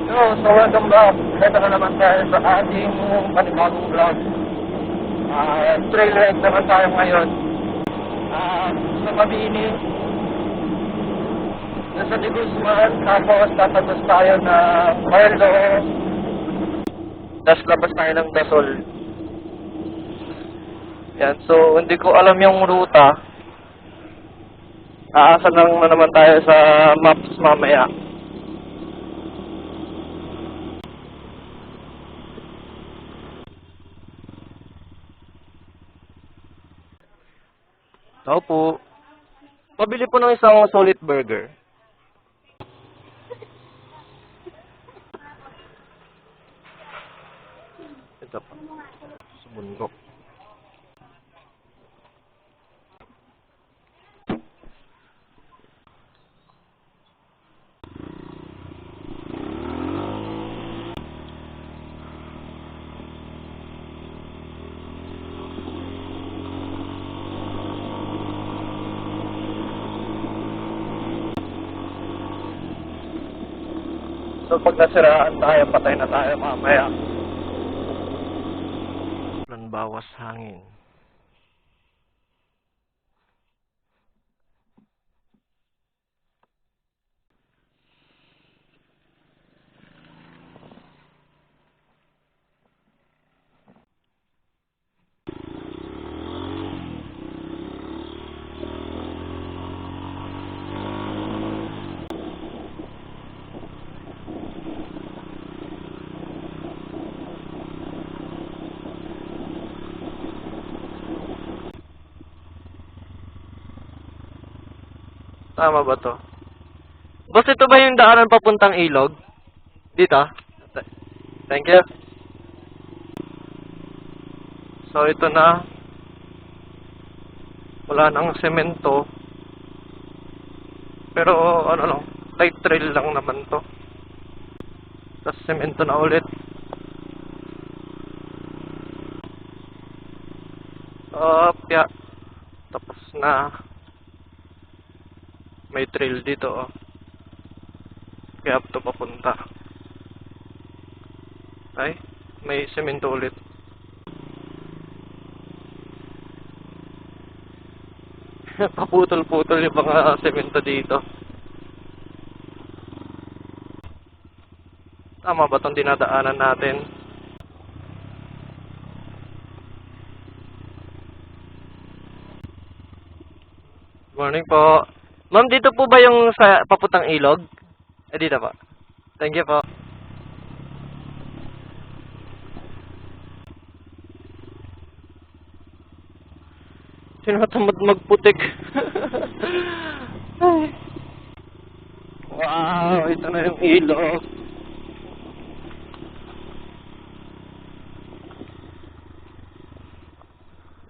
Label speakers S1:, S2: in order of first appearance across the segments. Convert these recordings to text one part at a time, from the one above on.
S1: So welcome back. Ito na naman tayo sa ating panibagong vlog. Trail ride naman tayo ngayon. Sa Mabini. Nasa Digusman. Tapos tatapos tayo na Merlo. Tapos labas tayo ng Dasol. Yan. So hindi ko alam yung ruta. Aasa lang na naman tayo sa maps mamaya. Tao po. Pabili po ng isang solid burger. Ito pa. Subunggok. So pag nasiraan tayo, patay na tayo mamaya. Bawas hangin. Tama ba to? Boss, ito ba yung daanan papuntang ilog? Dito? Thank you. So, ito na. Wala nang semento. Pero, ano lang, light trail lang naman to. Tapos, semento na ulit. Yeah. Tapos na. May trail dito, oh. Kaya ito papunta. Ay, may semento ulit. Paputol-putol yung mga semento dito. Tama ba itong dinadaanan natin? Morning po. Ma'am, dito po ba yung sa papuntang ilog? Dito po. Thank you po. Tinatamad magputik. Wow, ito na yung ilog.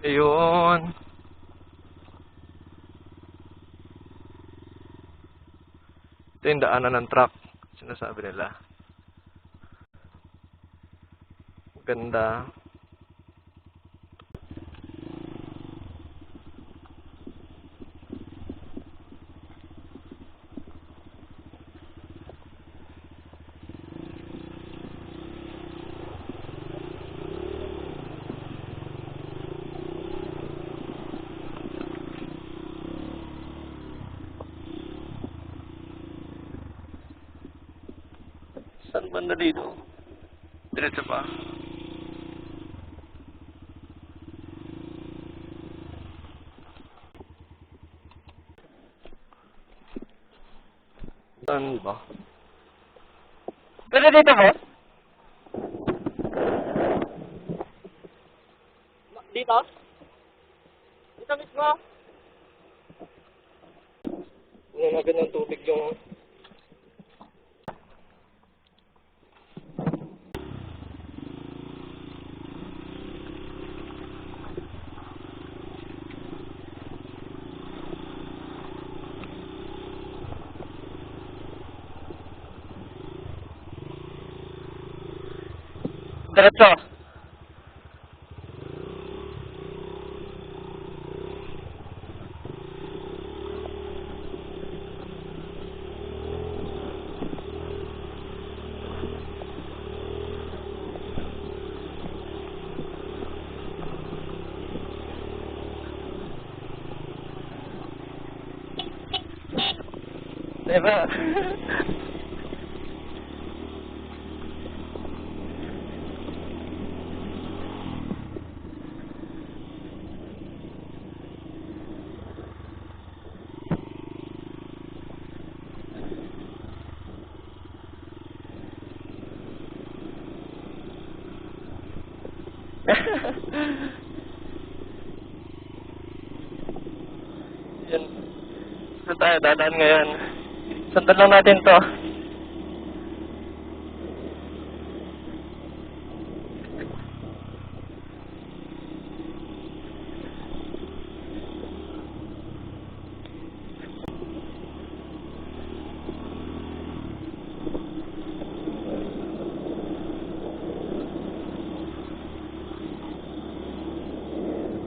S1: Ayun. Ito yung daanan ng truck. Sinasabi nila. Ganda. Saan ba na dito? Diretso pa. Saan ba? Pwede dito ba? Dito? Dito mismo? Nanagan ng tubig yung... Diretso. Diba? Yan. Saan tayo dadaan ngayon? Sundan lang natin to.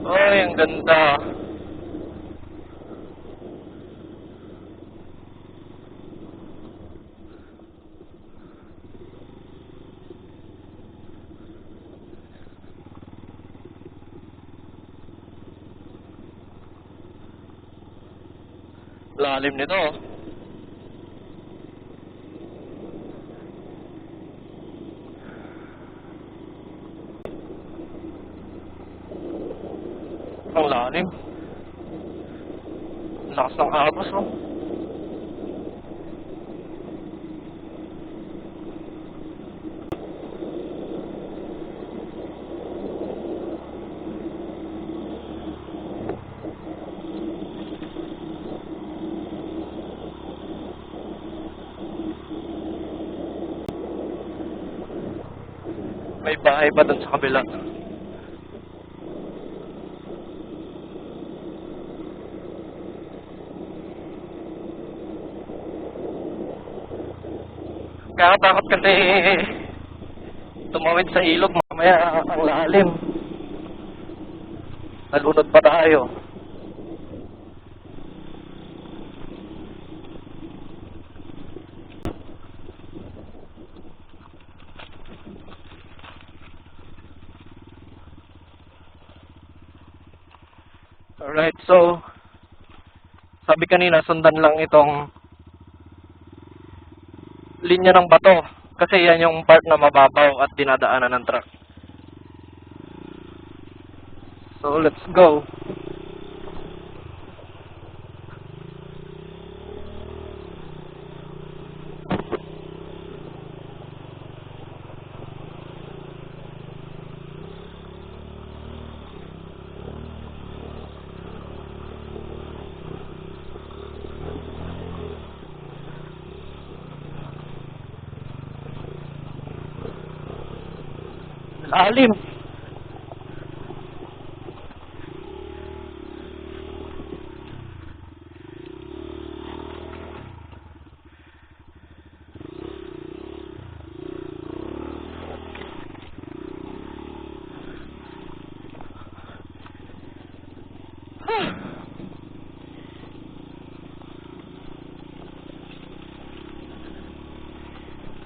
S1: Ay, ang ganda. Lalim nito. Ang lalim. Lakas ng agos, oh. May bahay pa dun sa kabila. Kakatakot kasi tumawid sa ilog, mamaya ang lalim. Nalunod pa tayo. Alright, so sabi kanina sundan lang itong linya ng bato kasi yan yung part na mababaw at dinadaanan ng truck. So let's go. Lalim.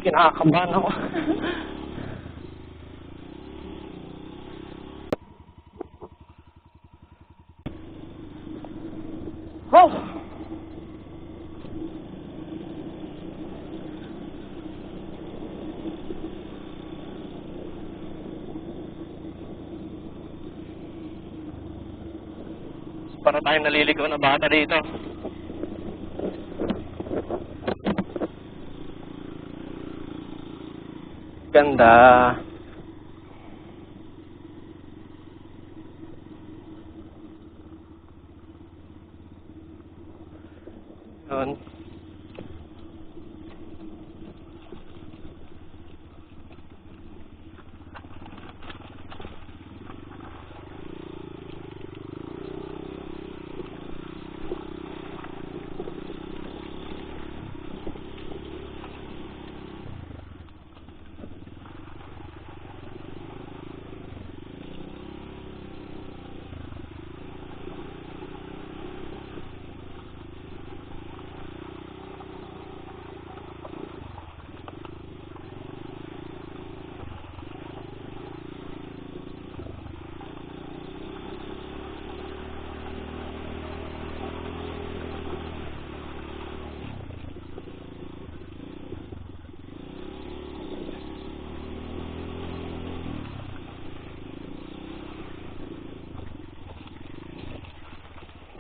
S1: Kinakabahan ako. Oh! Para tayong naliligaw na bata dito. Ganda. Yun.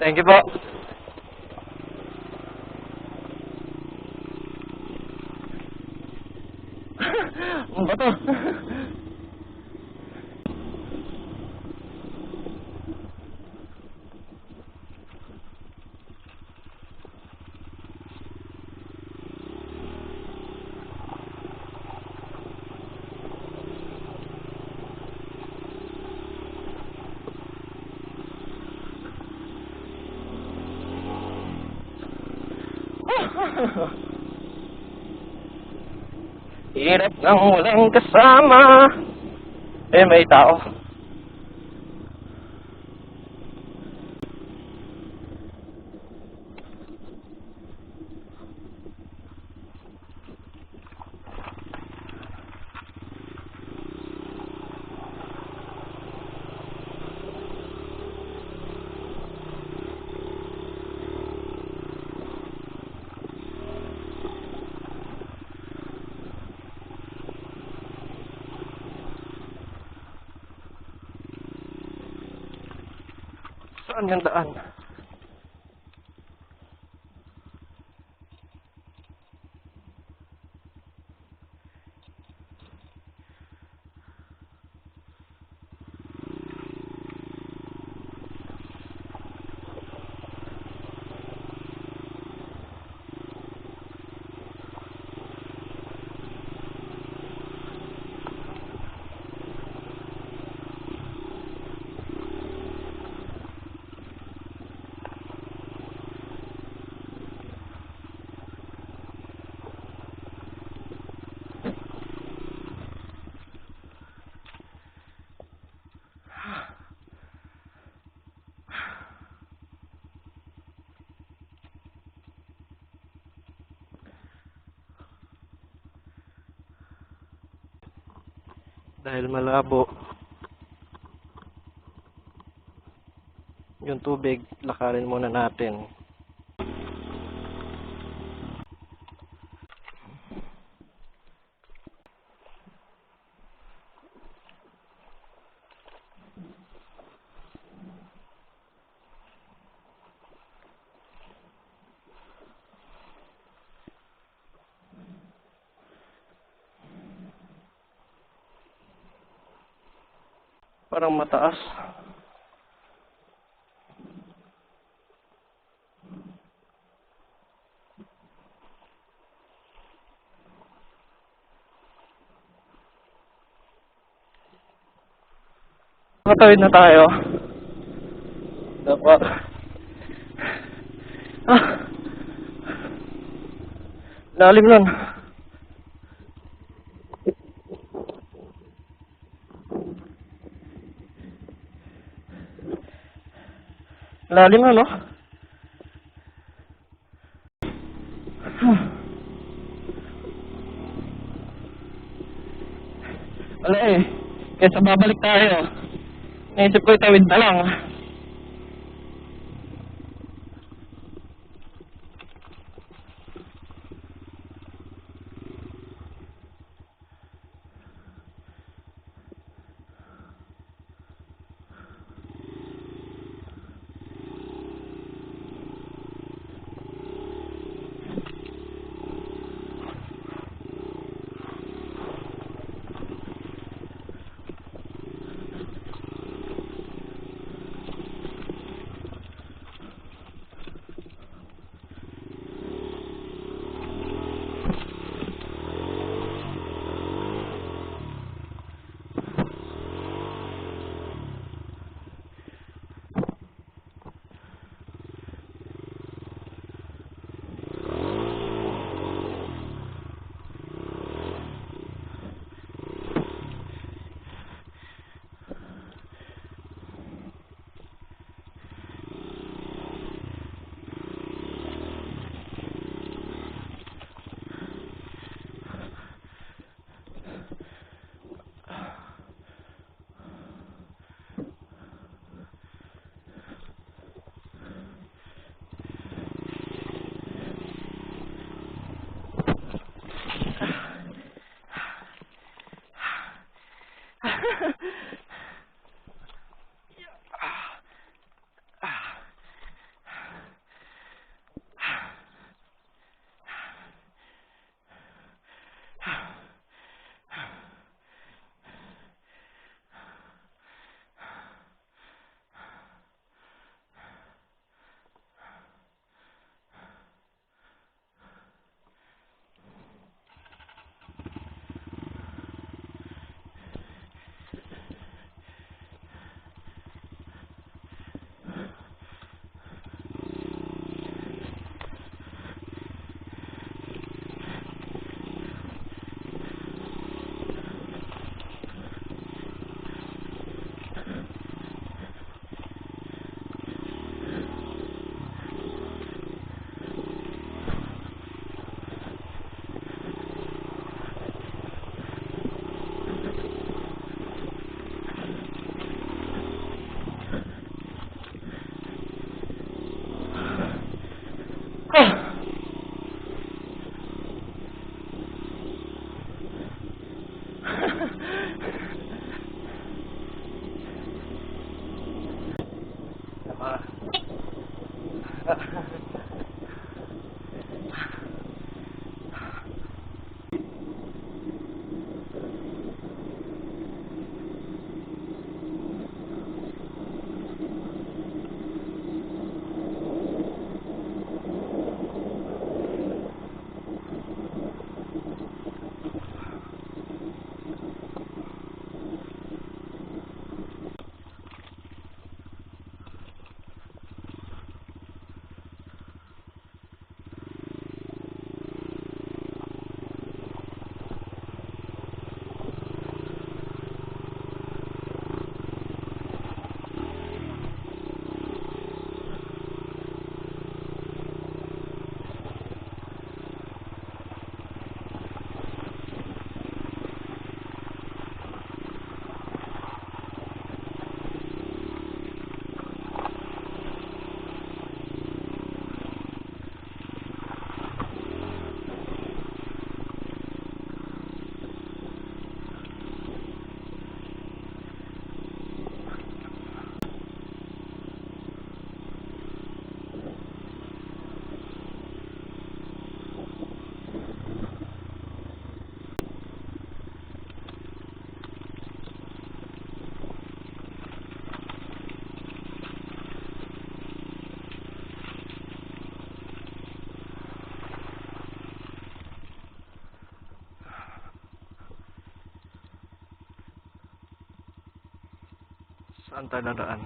S1: Thank you po. Ano ba to? Hirap ng walang kasama. Eh, may tao. Saan yung daan? Dahil malabo yung tubig, lakarin muna natin. Parang mataas. Matawid na tayo. Dapat. Lalim nun. Lalim na, no? Wala eh. Kesa babalik tayo. Naisip ko itawid na lang. ang talaraan.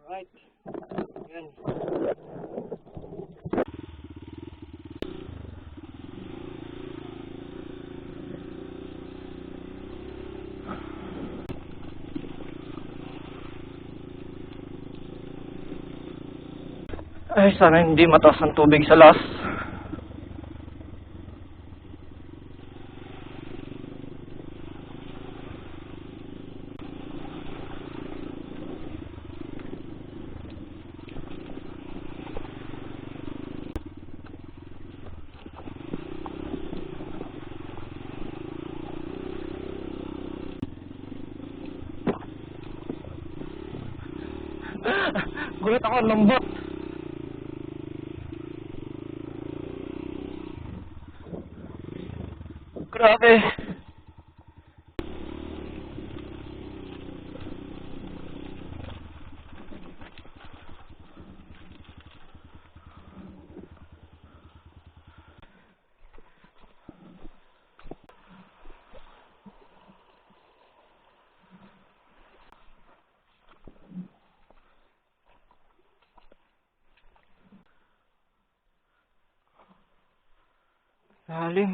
S1: Right. Yan. Ay, sana hindi mataas ang tubig sa Las. Gulat ako, lambot. Grabe. malalim.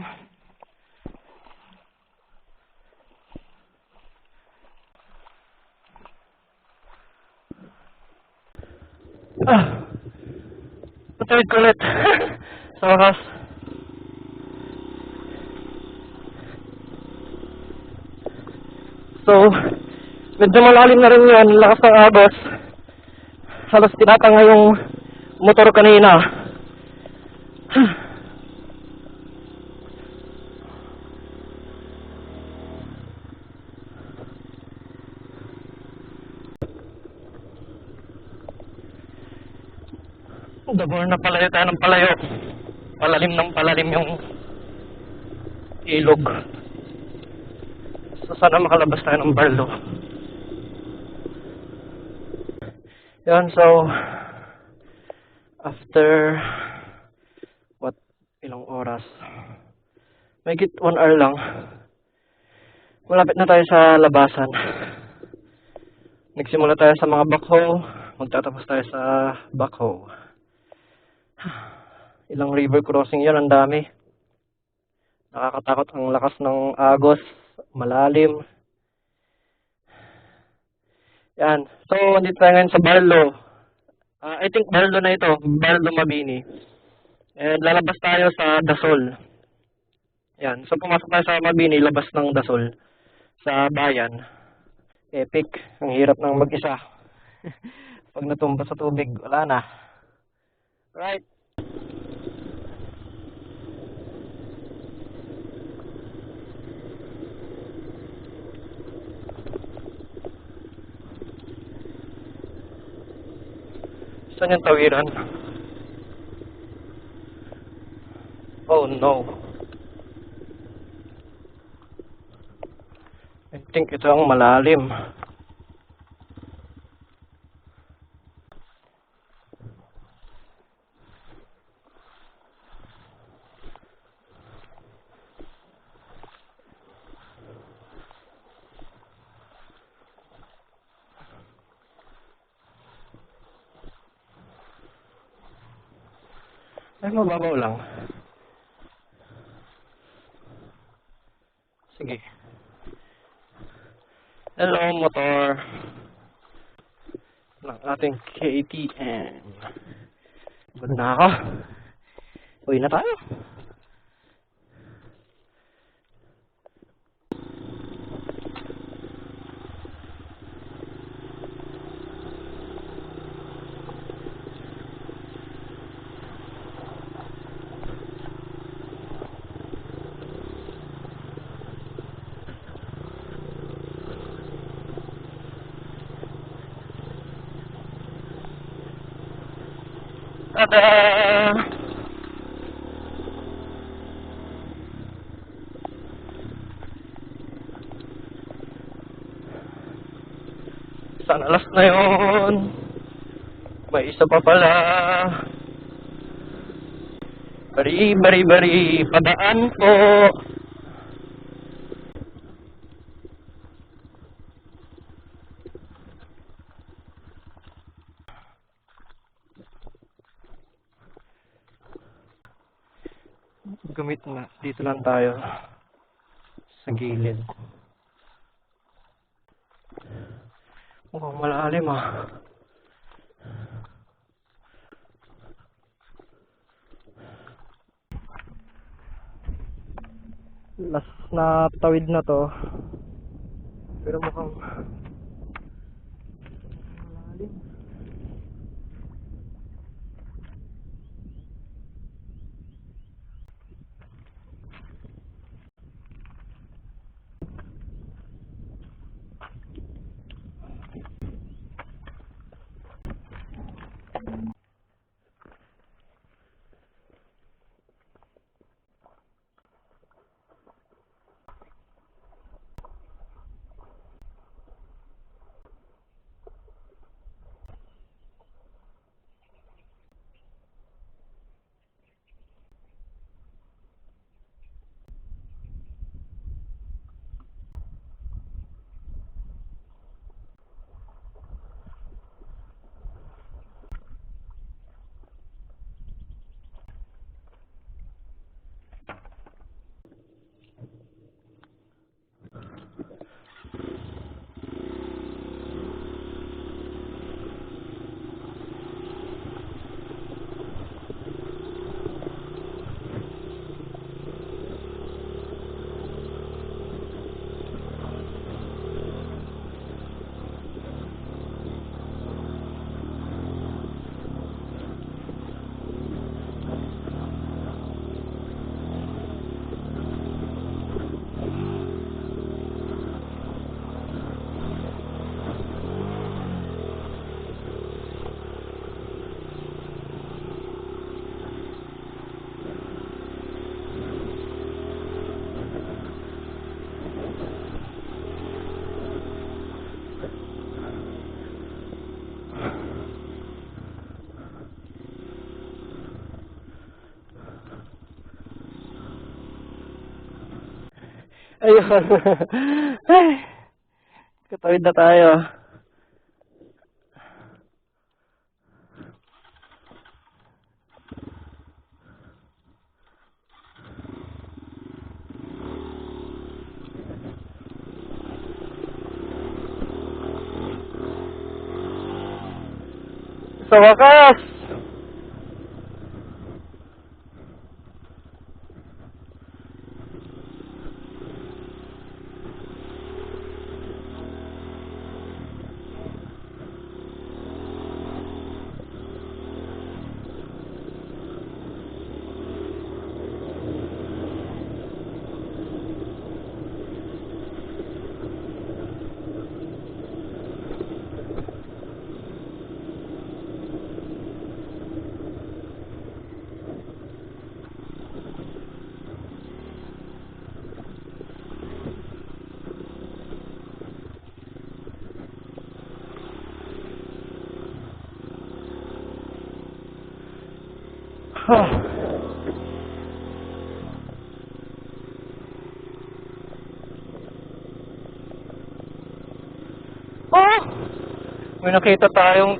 S1: Patawid ko ulit. Sa wakas. So, medyo malalim na rin yun. Lakas ng agos. Halos tinatanga yung motor kanina. Dabor na palayo tayo ng palayo. Palalim ng palalim yung ilog. So sana makalabas tayo ng Barlo. Yan, so after ilang oras, may 1 hour lang, malapit na tayo sa labasan. Nagsimula tayo sa mga backhoe, magtatapos tayo sa backhoe. Ilang river crossing yun, ang dami. Nakakatakot ang lakas ng agos, malalim. Yan. So, andito tayo ngayon sa Barlo. I think Barlo na ito, Barlo Mabini. And lalabas tayo sa Dasol. Yan. So, pumasok tayo sa Mabini, labas ng Dasol. Sa bayan. Epic. Ang hirap ng mag-isa. Pag natumba sa tubig, wala na. Right. Saan yung tawiran? Oh no. I think ito ang malalim. Ay, mababaw lang. Sige. Hello, motor. Ng ating KTM. Good na ako. Uwi na tayo. Tada! Sana last na yun. May isa pa pala. Bari, padaan po. Gamit na. Dito lang tayo. Sa gilid. Mukhang malalim ah. Last na tawid na to. Pero mukhang malalim. Ayun. Ay, katawid na tayo. Sa wakas! Oh! May nakita tayong...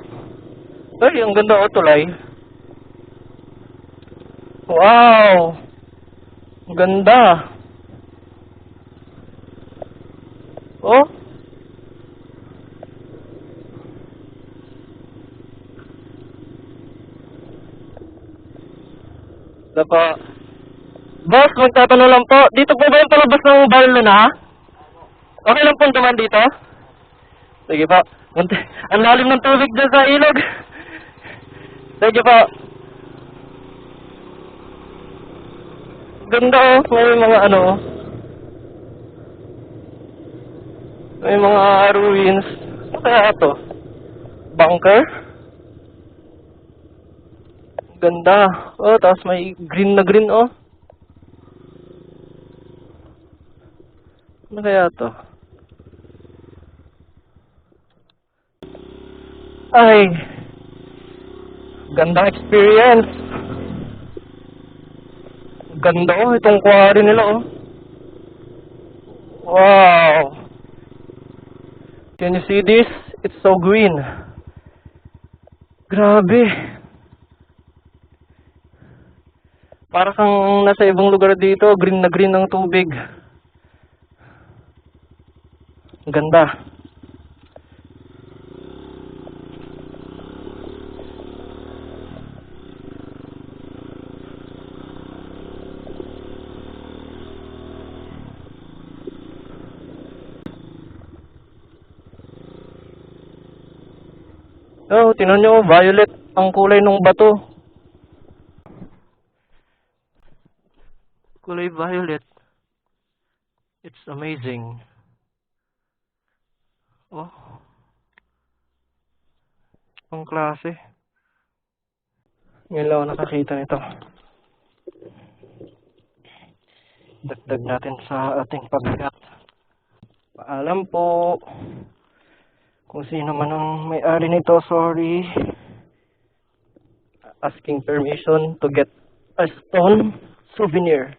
S1: Ay, ang ganda o, tulay. Wow! Ang ganda. Oh! Dapa. Boss, magtatanong lang po. Dito po ba yung palabas ng Barlo na? Okay lang pong duman dito? Sige po. Ang lalim ng tubig dyan sa ilog. Sige po. Ganda oh. May mga ano oh. May mga ruins. Ano kaya ito? Bunker? Ganda. Oh, tapos may green na green oh. Ano kaya ito? Ay, ganda experience. Ganda oh, itong quarry nila oh. Wow. Can you see this? It's so green. Grabe. Para kang nasa ibang lugar dito, green na green ang tubig. Ganda. Oh, tinan nyo, violet ang kulay ng bato. Kulay violet. It's amazing. Oh. Ang klase. Ngayon lang ako nakakita nito. Dagdag natin sa ating pagbigat. Paalam po. Kung sino man ang may-ari nito, sorry. Asking permission to get a stone souvenir.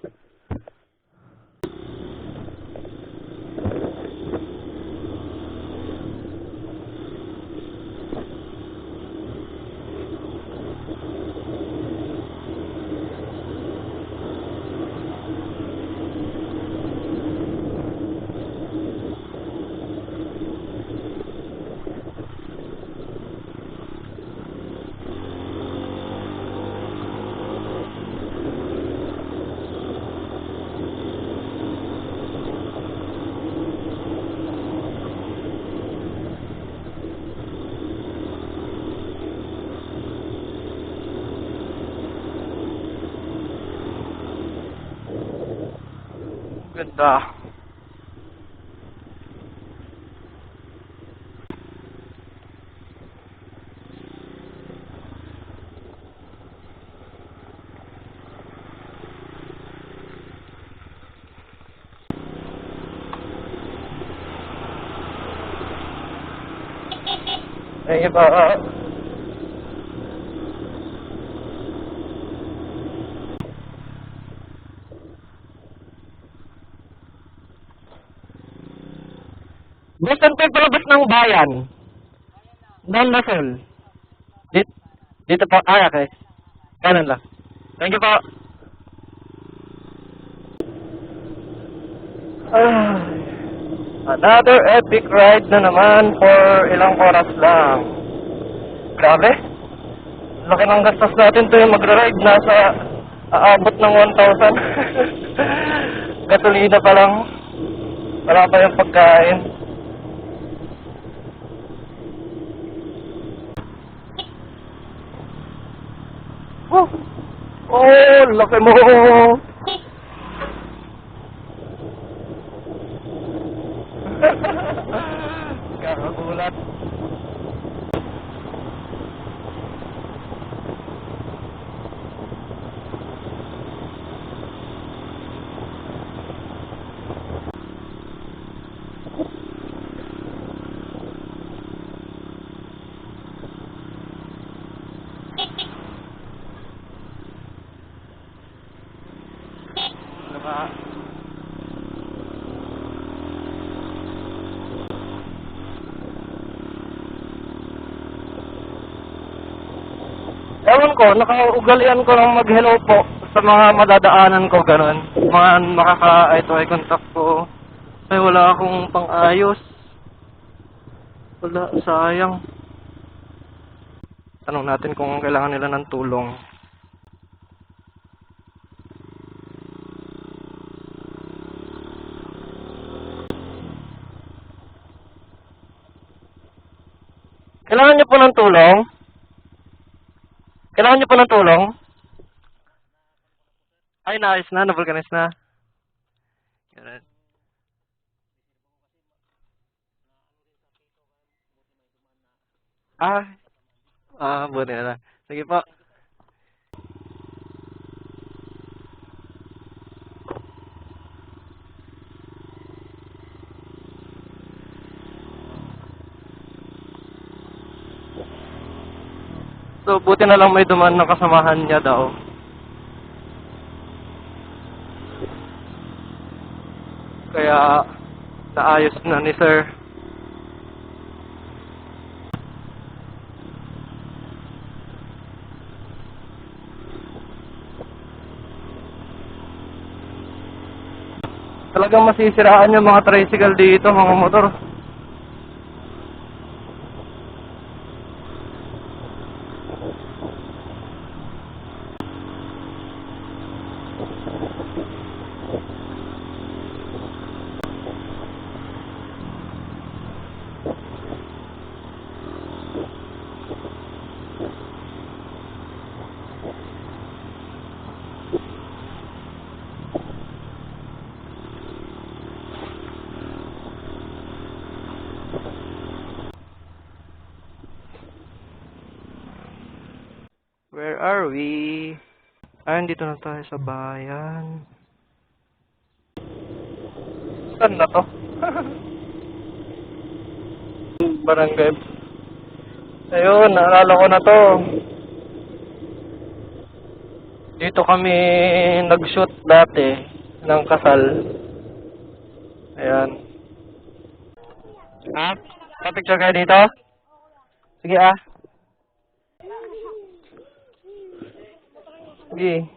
S1: Ganda. Ay, ba? saan po yung palabas ng bayan? Don Lasol. Dito, dito po. Ah, okay. Kanan lang. Thank you po. Ah, another epic ride na naman for ilang oras lang. Grabe. Laki ng gastos natin to yung magra-ride. Nasa aabot ng 1,000. Gasolina pa lang. Wala pa yung pagkain. Oh, laki mo. Kakagulat. Ano ba? Ewan ko, nakaugalian ko lang mag-hello po sa mga madadaanan ko, ganun. Mga makaka-eye-to-eye contact ko. Ay, wala akong pang-ayos. Wala, sayang. Tanong natin kung kailangan nila ng tulong. Kailangan niyo po ng tulong? Kailangan niyo po ng tulong? Ay, naayos na, na-vulcanize na. Ganun. Buti na lang. Sige po. So, buti na lang may duman na kasamahan niya daw. Kaya, naayos na ni sir. Talagang masisiraan yung mga tricycle dito, mga motor. Where are we? Dito na tayo sa bayan. Saan na to? Barangay. Ayun, naalala ko na to. Dito kami nag-shoot dati ng kasal. Ayan. Pa-picture kayo dito? Sige Sige.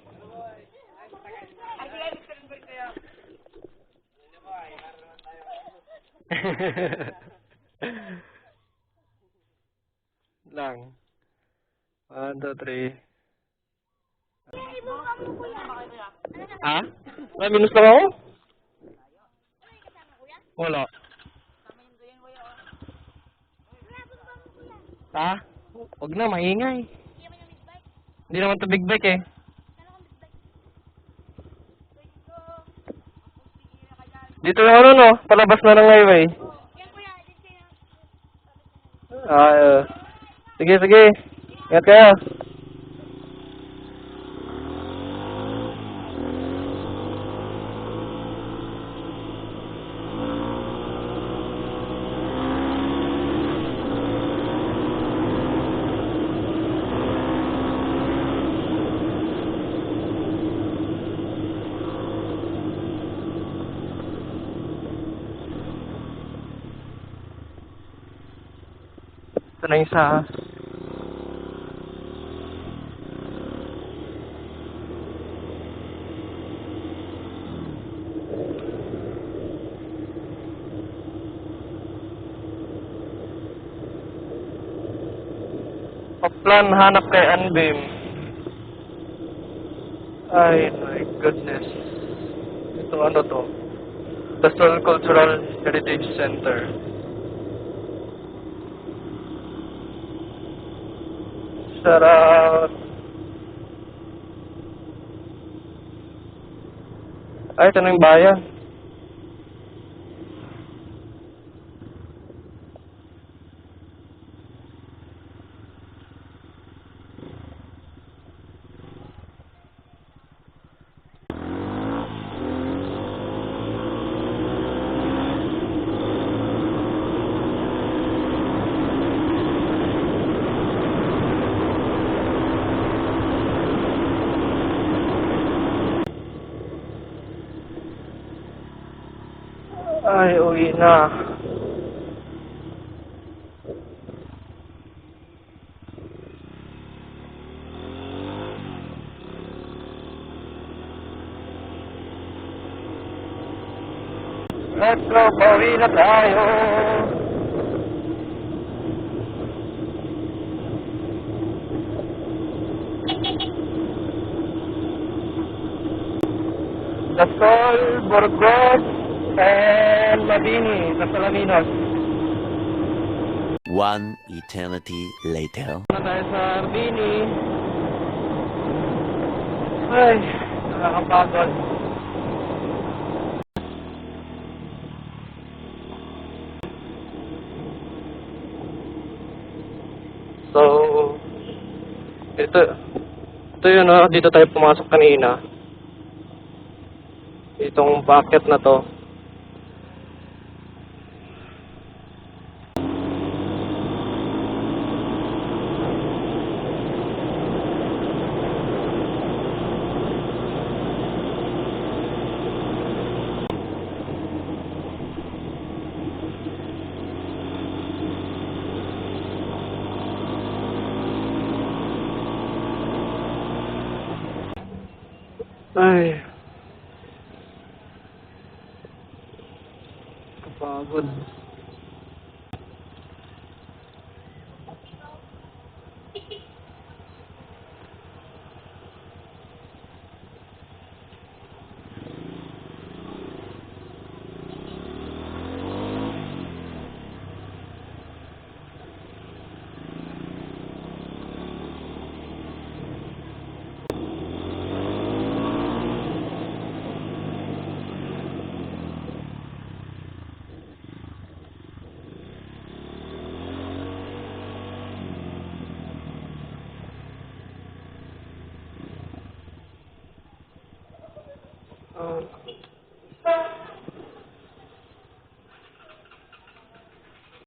S1: Lang. 1, 2, 3. May minus lang ako? Wala. Huwag na, maingay. Hindi naman to big bike eh. Dito na no? Palabas na ng highway. Sige. Ingat kayo. Ito na isa. Plan hanap kay Anbim. Ay, my goodness. Ito ano to? Dasol Cultural Heritage Center. Sarap. Ay, ito na yung bayan. Ay, uwi na. Let's go, pauwi na tayo. Dasol, Burgos, and Mabini, sa Salaminos.
S2: One eternity later.
S1: Na tayo sa Mabini. Ay, nakakapagod. So, ito yun, dito tayo pumasok kanina. Itong bucket na to. Ay. Kapagod.